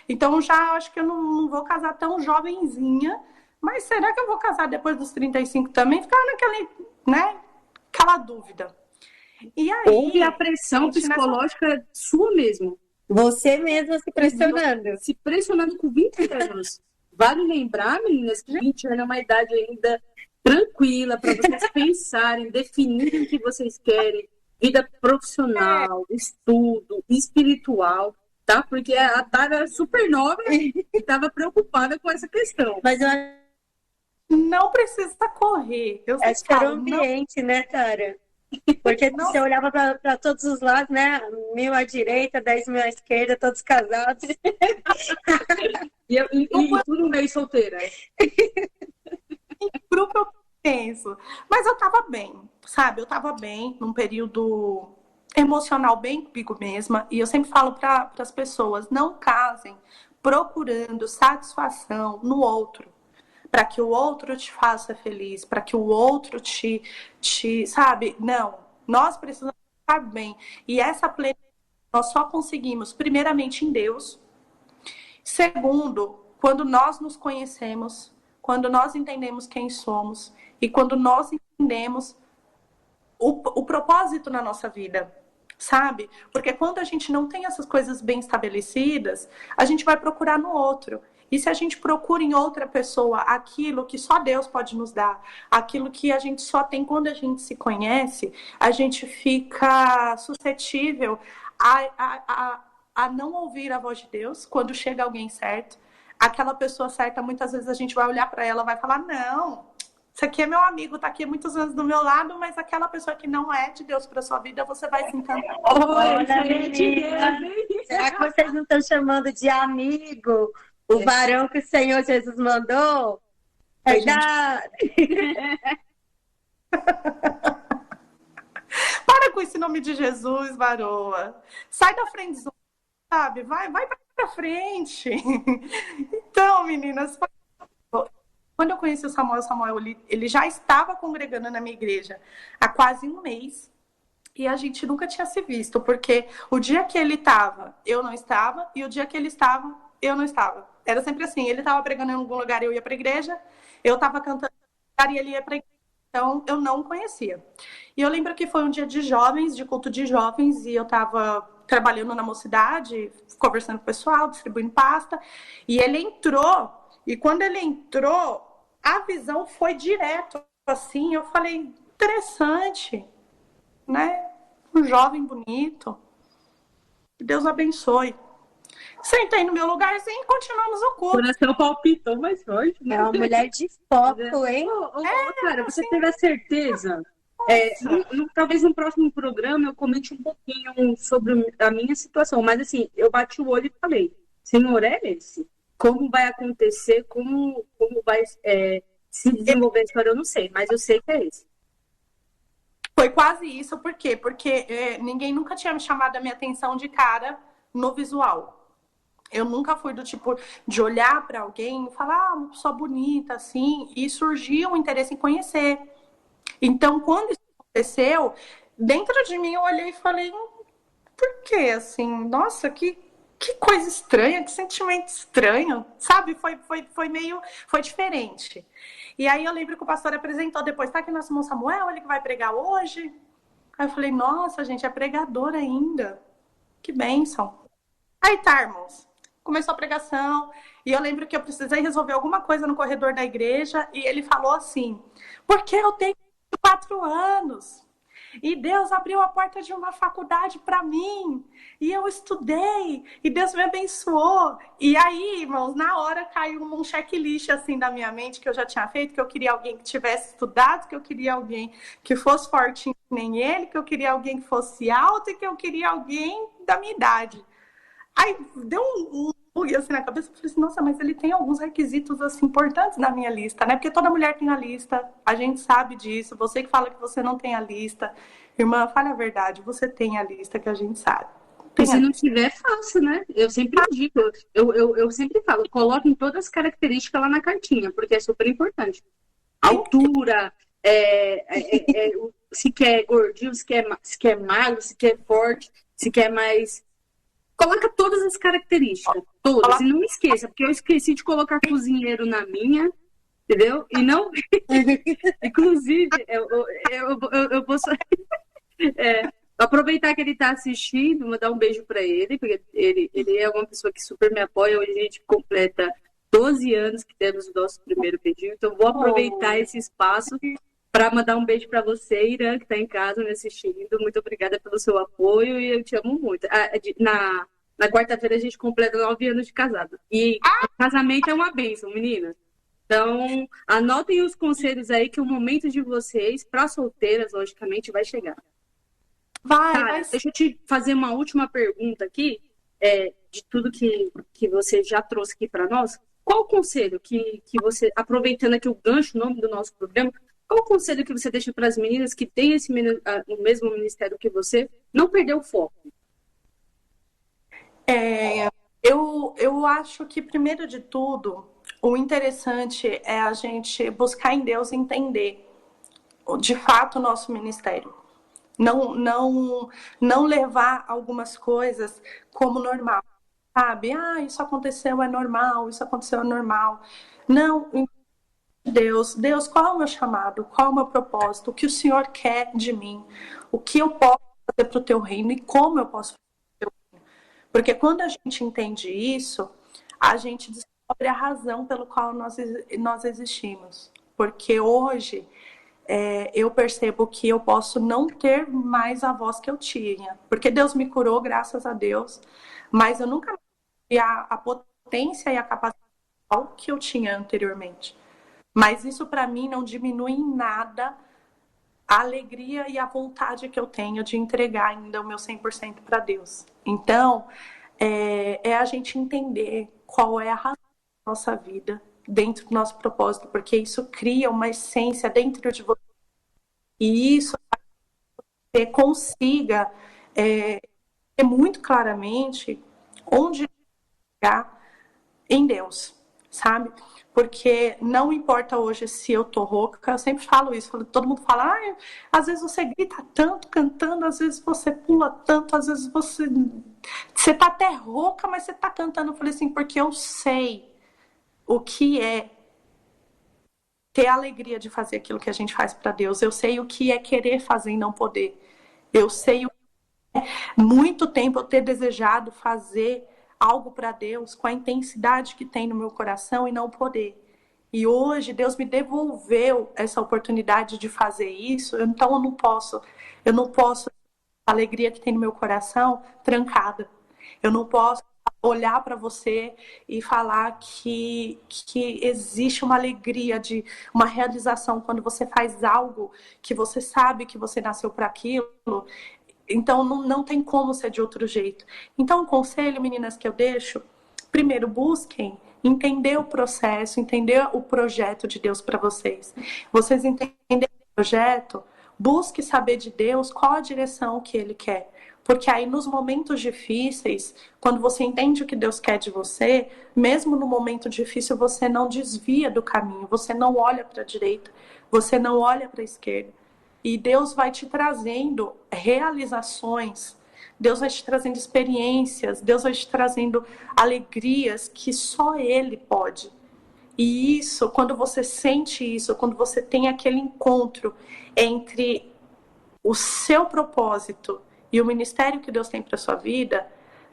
então já acho que eu não vou casar tão jovenzinha, mas será que eu vou casar depois dos 35 também? Ficava naquela, né, aquela dúvida. E aí, houve a pressão psicológica sua mesmo. Você mesma se pressionando. Se pressionando com 20 anos. Vale lembrar, meninas, que 20 anos é uma idade ainda tranquila para vocês pensarem, definirem o que vocês querem. Vida profissional, estudo, espiritual. Tá? Porque a Tara era super nova e estava preocupada com essa questão. Mas eu não precisa correr. acho que era o ambiente, né, Tara? Porque você olhava para todos os lados, né? 1.000 à direita, 10.000 à esquerda, todos casados. E tudo meio solteira. Grupo eu penso. Mas eu estava bem, sabe? Eu estava bem num período emocional bem comigo mesma, e eu sempre falo para as pessoas, não casem procurando satisfação no outro, para que o outro te faça feliz, para que o outro te sabe, não, nós precisamos estar bem, e essa plenitude nós só conseguimos primeiramente em Deus, segundo, quando nós nos conhecemos, quando nós entendemos quem somos, e quando nós entendemos o propósito na nossa vida, sabe? Porque quando a gente não tem essas coisas bem estabelecidas, a gente vai procurar no outro. E se a gente procura em outra pessoa aquilo que só Deus pode nos dar, aquilo que a gente só tem quando a gente se conhece, a gente fica suscetível a não ouvir a voz de Deus quando chega alguém certo. Aquela pessoa certa, muitas vezes a gente vai olhar para ela e vai falar, não, isso aqui é meu amigo, tá aqui há muitos anos do meu lado, mas aquela pessoa que não é de Deus para sua vida, você vai se encantar. Olha, menina, será que vocês não estão chamando de amigo o varão que o Senhor Jesus mandou? Verdade. Para com esse nome de Jesus, varoa. Sai da frente, sabe? Vai pra frente. Então, meninas, quando eu conheci o Samuel, ele já estava congregando na minha igreja há quase um mês. E a gente nunca tinha se visto, porque o dia que ele estava, eu não estava, e o dia que ele estava, eu não estava. Era sempre assim, ele estava pregando em algum lugar, eu ia para a igreja, eu estava cantando e ele ia para a igreja. Então, eu não conhecia. E eu lembro que foi um dia de jovens, de culto de jovens, e eu estava trabalhando na mocidade, conversando com o pessoal, distribuindo pasta, e ele entrou, e quando ele entrou, a visão foi direto, assim, eu falei, interessante, né? Um jovem bonito. Que Deus abençoe. Sentei no meu lugarzinho e continuamos o O culto. coração palpitou mais forte, né? É uma mulher de foco, hein? Cara, você teve a certeza? Talvez no próximo programa eu comente um pouquinho sobre a minha situação, mas assim, eu bati o olho e falei, Senhor, é esse? Como vai acontecer? Como vai se desenvolver a história? Eu não sei, mas eu sei que é esse. Foi quase isso, por quê? Porque ninguém nunca tinha me chamado a minha atenção de cara no visual. Eu nunca fui do tipo de olhar para alguém e falar, uma pessoa bonita, assim, e surgiu um interesse em conhecer. Então, quando isso aconteceu, dentro de mim eu olhei e falei, por quê? Assim, nossa, que coisa estranha, que sentimento estranho, sabe? Foi diferente. E aí eu lembro que o pastor apresentou depois, tá aqui nosso irmão Samuel, ele que vai pregar hoje. Aí eu falei, nossa, gente, é pregador ainda. Que bênção. Aí tá, irmãos. Começou a pregação, e eu lembro que eu precisei resolver alguma coisa no corredor da igreja, e ele falou assim, porque eu tenho 4 anos, e Deus abriu a porta de uma faculdade para mim, e eu estudei, e Deus me abençoou. E aí, irmãos, na hora caiu um checklist assim da minha mente que eu já tinha feito, que eu queria alguém que tivesse estudado, que eu queria alguém que fosse fortinho que nem ele, que eu queria alguém que fosse alto, e que eu queria alguém da minha idade. Aí deu um bug assim na cabeça, eu falei assim, nossa, mas ele tem alguns requisitos assim, importantes na minha lista, né? Porque toda mulher tem a lista, a gente sabe disso, você que fala que você não tem a lista, irmã, fale a verdade, você tem a lista que a gente sabe. E se não tiver, é fácil, né? Eu sempre digo, eu sempre falo, coloquem todas as características lá na cartinha, porque é super importante. Altura, se quer gordinho, se quer magro, se quer forte, se quer mais... Coloca todas as características, todas, e não esqueça, porque eu esqueci de colocar cozinheiro na minha, entendeu? E não... Inclusive, eu vou só... aproveitar que ele está assistindo, mandar um beijo para ele, porque ele é uma pessoa que super me apoia. Hoje a gente completa 12 anos que temos o nosso primeiro pedido, então vou aproveitar esse espaço para mandar um beijo para você, Irã, que está em casa me assistindo. Muito obrigada pelo seu apoio e eu te amo muito. Na quarta-feira a gente completa 9 anos de casado. E casamento é uma bênção, menina. Então, anotem os conselhos aí que o momento de vocês, para solteiras, logicamente, vai chegar. Cara, deixa eu te fazer uma última pergunta aqui, de tudo que você já trouxe aqui para nós. Qual o conselho que você, aproveitando aqui o gancho, o nome do nosso programa, qual o conselho que você deixa para as meninas que têm o mesmo ministério que você, não perder o foco? Eu acho que, primeiro de tudo, o interessante é a gente buscar em Deus entender, de fato, o nosso ministério. Não levar algumas coisas como normal, sabe? Isso aconteceu, é normal, isso aconteceu, é normal. Não, Deus, qual é o meu chamado? Qual é o meu propósito? O que o Senhor quer de mim? O que eu posso fazer para o teu reino e como eu posso fazer para o teu reino? Porque quando a gente entende isso, a gente descobre a razão pelo qual nós existimos. Porque hoje eu percebo que eu posso não ter mais a voz que eu tinha. Porque Deus me curou, graças a Deus, mas eu nunca tive a potência e a capacidade que eu tinha anteriormente. Mas isso para mim não diminui em nada a alegria e a vontade que eu tenho de entregar ainda o meu 100% para Deus. Então, a gente entender qual é a razão da nossa vida dentro do nosso propósito, porque isso cria uma essência dentro de você. E isso você consiga ver muito claramente onde chegar em Deus, sabe? Porque não importa hoje se eu tô rouca, eu sempre falo isso, todo mundo fala, às vezes você grita tanto cantando, às vezes você pula tanto, às vezes você tá até rouca, mas você tá cantando. Eu falei assim, porque eu sei o que é ter a alegria de fazer aquilo que a gente faz para Deus, eu sei o que é querer fazer e não poder, eu sei o que é muito tempo eu ter desejado fazer algo para Deus com a intensidade que tem no meu coração e não poder. E hoje Deus me devolveu essa oportunidade de fazer isso, então eu não posso a alegria que tem no meu coração trancada. Eu não posso olhar para você e falar que existe uma alegria, de uma realização quando você faz algo que você sabe que você nasceu para aquilo. Então, não tem como ser de outro jeito. Então, o conselho, meninas, que eu deixo, primeiro, busquem entender o processo, entender o projeto de Deus para vocês. Vocês entenderem o projeto, busque saber de Deus qual a direção que Ele quer. Porque aí, nos momentos difíceis, quando você entende o que Deus quer de você, mesmo no momento difícil, você não desvia do caminho, você não olha para a direita, você não olha para a esquerda. E Deus vai te trazendo realizações, Deus vai te trazendo experiências, Deus vai te trazendo alegrias que só Ele pode. E isso, quando você sente isso, quando você tem aquele encontro entre o seu propósito e o ministério que Deus tem para sua vida,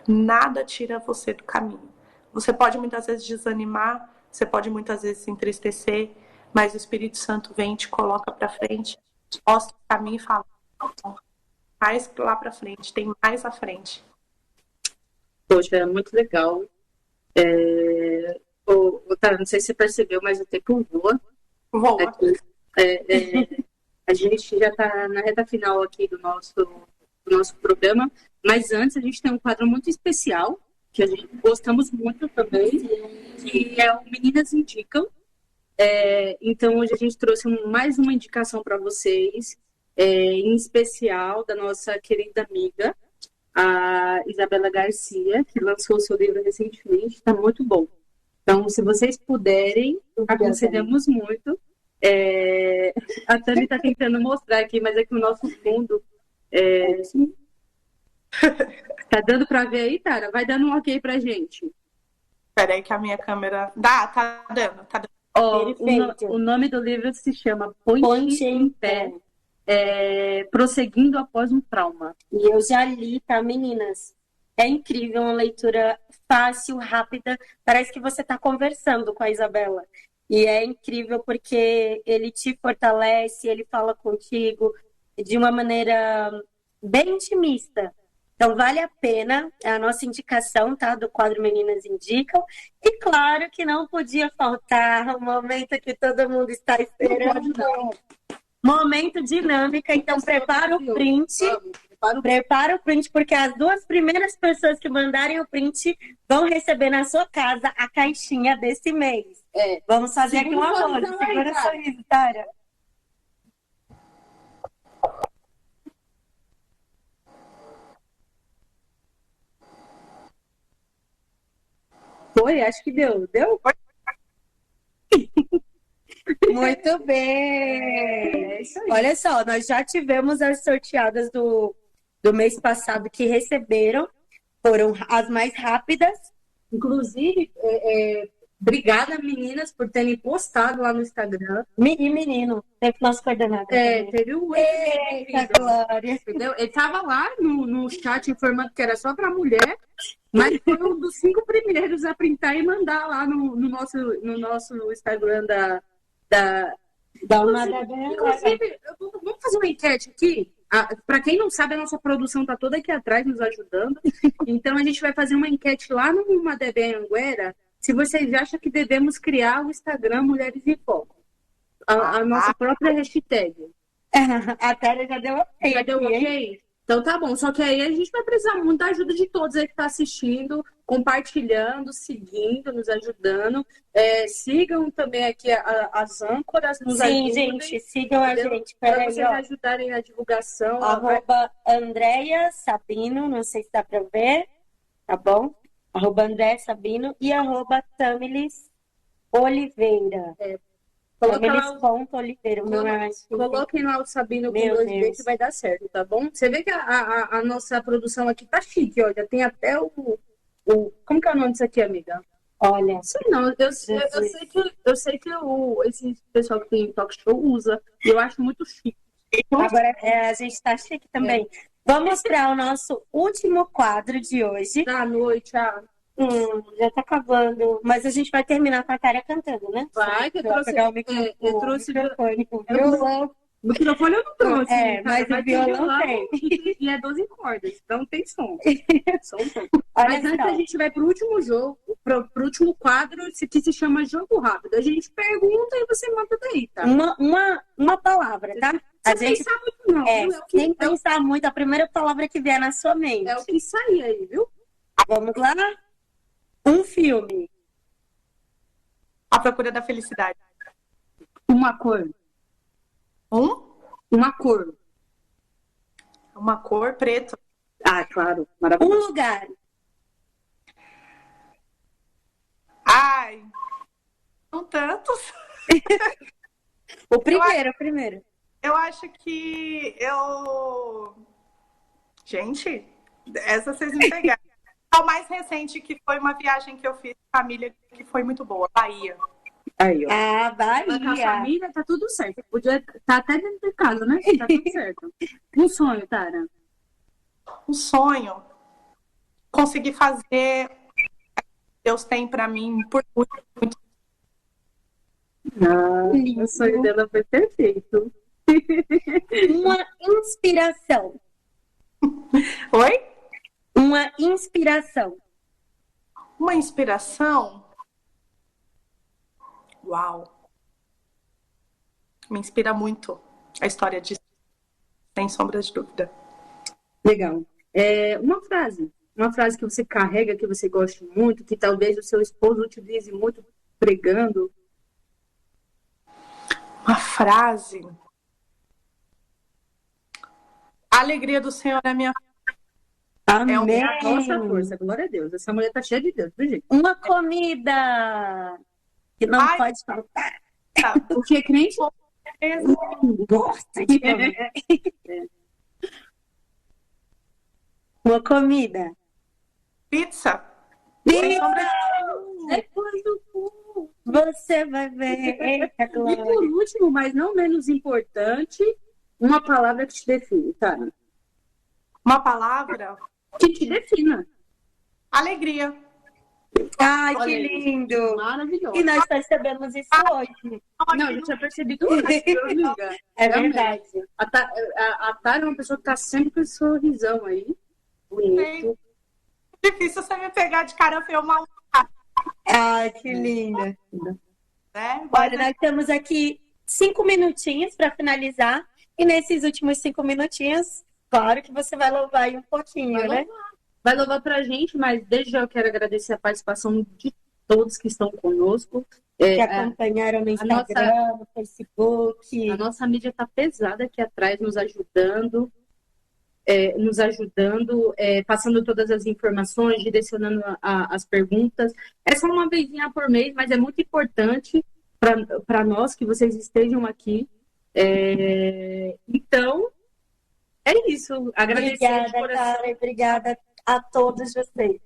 nada tira você do caminho. Você pode muitas vezes desanimar, você pode muitas vezes se entristecer, mas o Espírito Santo vem e te coloca para frente, mostra o caminho e fala, mais lá para frente, tem mais à frente. Poxa, é muito legal. Não sei se você percebeu, mas o tempo voa. Voa. A gente já está na reta final aqui do nosso programa, mas antes a gente tem um quadro muito especial, que a gente gostamos muito também, que é o Meninas Indicam. Então, hoje a gente trouxe mais uma indicação para vocês, em especial da nossa querida amiga, a Isabela Garcia, que lançou o seu livro recentemente, está muito bom. Então, se vocês puderem, aconselhamos muito. A Tami está tentando mostrar aqui, mas é que o nosso fundo... Tá dando para ver aí, Tara? Vai dando um ok pra gente. Peraí que a minha câmera... Tá dando. O nome do livro se chama Ponte em Pé. Prosseguindo após um trauma. E eu já li, tá, meninas? É incrível, uma leitura fácil, rápida. Parece que você está conversando com a Isabela. E é incrível porque ele te fortalece, ele fala contigo de uma maneira bem intimista. Então, vale a pena, é a nossa indicação, tá? Do quadro Meninas Indicam. E claro que não podia faltar o momento que todo mundo está esperando. Momento dinâmica, então prepara o print. Prepara o print, porque as duas primeiras pessoas que mandarem o print vão receber na sua casa a caixinha desse mês. Vamos fazer aqui um amor. Segura o sorriso, Tara. Foi? Acho que deu. Deu? Muito bem! Olha só, nós já tivemos as sorteadas do mês passado que receberam, foram as mais rápidas. Inclusive, Obrigada, meninas, por terem postado lá no Instagram. E menino, teve nosso coordenador. também. Teve o Eita, Glória. entendeu? Ele tava lá no chat informando que era só para mulher, mas foi um dos 5 primeiros a printar e mandar lá no nosso Instagram Dá uma olhada. Inclusive, vamos fazer uma enquete aqui. Para quem não sabe, a nossa produção está toda aqui atrás nos ajudando. Então, a gente vai fazer uma enquete lá no Uma Deb Anguera, se vocês acham que devemos criar o Instagram Mulheres em Foco. A nossa própria hashtag. A Tara já deu ok. Já deu aqui, hein? ok? Então tá bom, só que aí a gente vai precisar muito da ajuda de todos aí que tá assistindo, compartilhando, seguindo, nos ajudando. Sigam também aqui as âncoras, nos Sim, ajudem, gente, sigam a gente. para Peraí, vocês ó. ajudarem na divulgação. Arroba Andréia Sabino, não sei se dá pra ver, tá bom? Arroba Andréia Sabino e arroba Tamilis Oliveira. Coloca lá o- Tamilis.oliveira. o meu é mais simples. Coloquem lá o Sabino com Meu 2B Deus. que vai dar certo, tá bom? Você vê que a nossa produção aqui tá chique, ó. Já tem até o... Como que é o nome disso aqui, amiga? Olha, Sei não, eu sei que esse pessoal que tem talk show usa. E eu acho muito chique. agora a gente tá chique também. Vamos para o nosso último quadro de hoje. Da noite, Já tá acabando, mas a gente vai terminar com a Tara cantando, né? vai, que eu Vai trouxe... pegar o microfone, eu trouxe... o violão. O microfone eu não trouxe. Mas Vai o ter violão tem. E é 12 cordas, então tem som. Som tem. Olha Mas antes só. a gente vai pro último jogo, pro último quadro, que se chama Jogo Rápido. A gente pergunta e você manda daí, tá? Uma palavra, tá? A Não gente pensar muito não, viu? sem pensar muito, a primeira palavra que vier na sua mente. É o que sair aí, viu? Vamos lá? Um filme. A Procura da Felicidade. Uma cor. Uma cor. Uma cor, preto. Ah, claro. Maravilhoso. Um lugar. Ai, são tantos. O primeiro. Eu acho que eu... Gente, essa vocês me pegaram. O mais recente que foi uma viagem que eu fiz com família que foi muito boa, Bahia. Aí, ó. Ah, Com a Bahia. família tá tudo certo. Podia estar até dentro de casa, né? Tá tudo certo. Um sonho, Tara. Um sonho. Conseguir fazer o que Deus tem pra mim por muito. O sonho dela foi perfeito. Uma inspiração. Oi? Uma inspiração. Uma inspiração? Uau! Me inspira muito a história de sem sombra de dúvida. Legal. Uma frase que você carrega, que você gosta muito, que talvez o seu esposo utilize muito pregando. Uma frase. A alegria do Senhor é minha. Amém. É a nossa força, glória a Deus. Essa mulher tá cheia de Deus, do jeito. Uma comida que não Ai. pode faltar. Porque crente Gosta de comer. Uma comida. Pizza. Sem sombra depois do cu. Você vai ver. Eita, E Glória. por último, mas não menos importante, uma palavra que te define, tá? Uma palavra. Que te defina. Alegria. Ai, Olha que aí. lindo. Maravilhoso. E nós percebemos isso hoje. Não, eu já tinha percebido antes, viu, amiga? É Realmente. verdade. A Tara é uma pessoa que tá sempre com esse sorrisão aí. Bonito. Difícil você me pegar de cara feia uma Ai, que linda. né? Olha, nós temos aqui 5 minutinhos para finalizar. E nesses últimos 5 minutinhos, claro que você vai louvar aí um pouquinho, né? Vai louvar pra gente, mas desde já eu quero agradecer a participação de todos que estão conosco. Que acompanharam no Instagram, no Facebook. A nossa mídia tá pesada aqui atrás, nos ajudando, passando todas as informações, direcionando as perguntas. É só uma vezinha por mês, mas é muito importante para nós que vocês estejam aqui. Então, é isso. Agradecer de Obrigada, coração. Tara. Obrigada a todos vocês.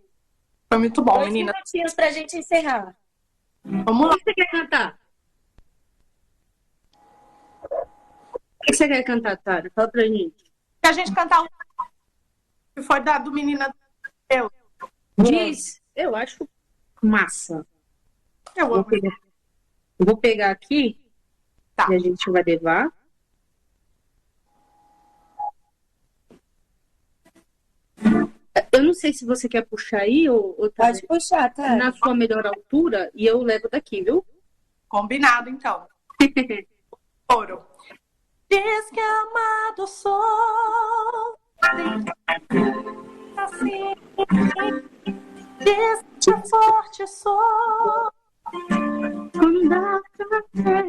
Foi muito bom, 2 menina. minutinhos para a gente encerrar. Vamos lá. O que você quer cantar? O que você quer cantar, Tara? Fala pra gente. Se a gente cantar o que foi do Menina Eu. Diz, eu acho massa. Eu amo. Vou pegar aqui Tá. e a gente vai levar. Eu não sei se você quer puxar aí ou tá Pode puxar, tá? na sua melhor altura e eu levo daqui, viu? Combinado, então. Ouro. Diz que amado sou. Assim. Diz que forte sou. Quando dá pra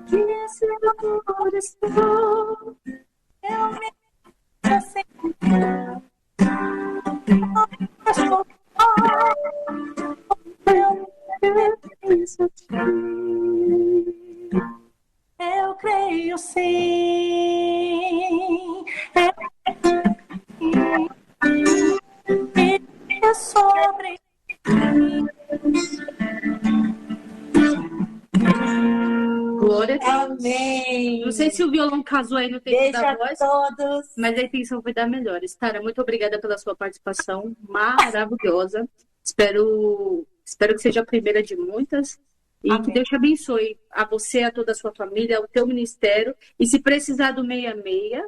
diz eu estou. Eu me assim. Eu sou. Eu creio sim. É sobre. Glória a Deus. Amém. Não sei se o violão casou aí no tempo Beijo da a voz, todos. mas a intenção foi dar melhores. Tara, muito obrigada pela sua participação maravilhosa. Espero que seja a primeira de muitas. E Amém. que Deus te abençoe a você, a toda a sua família, ao teu ministério. E se precisar do 66,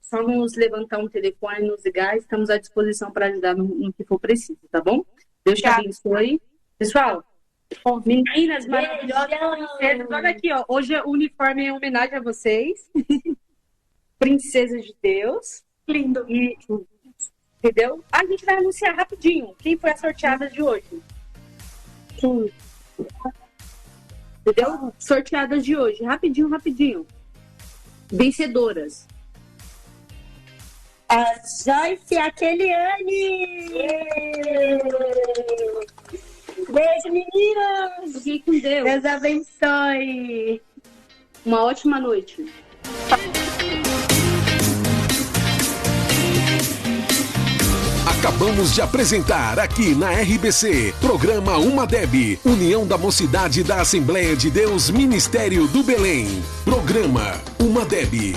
só nos levantar um telefone, nos ligar. Estamos à disposição para ajudar no que for preciso, tá bom? Deus te abençoe. Pessoal, meninas maravilhosas, princesas, olha aqui, ó. Hoje o uniforme é em homenagem a vocês. Princesas de Deus. Lindo. E, entendeu? A gente vai anunciar rapidinho quem foi a sorteada de hoje. Entendeu? Sorteadas de hoje. Rapidinho, rapidinho. Vencedoras. A Joyce e a Keliane. Beijo, meninas. Fiquem com Deus. Deus abençoe. Uma ótima noite. Acabamos de apresentar aqui na RBC, programa Uma Deb, União da Mocidade da Assembleia de Deus, Ministério do Belém. Programa Uma Deb.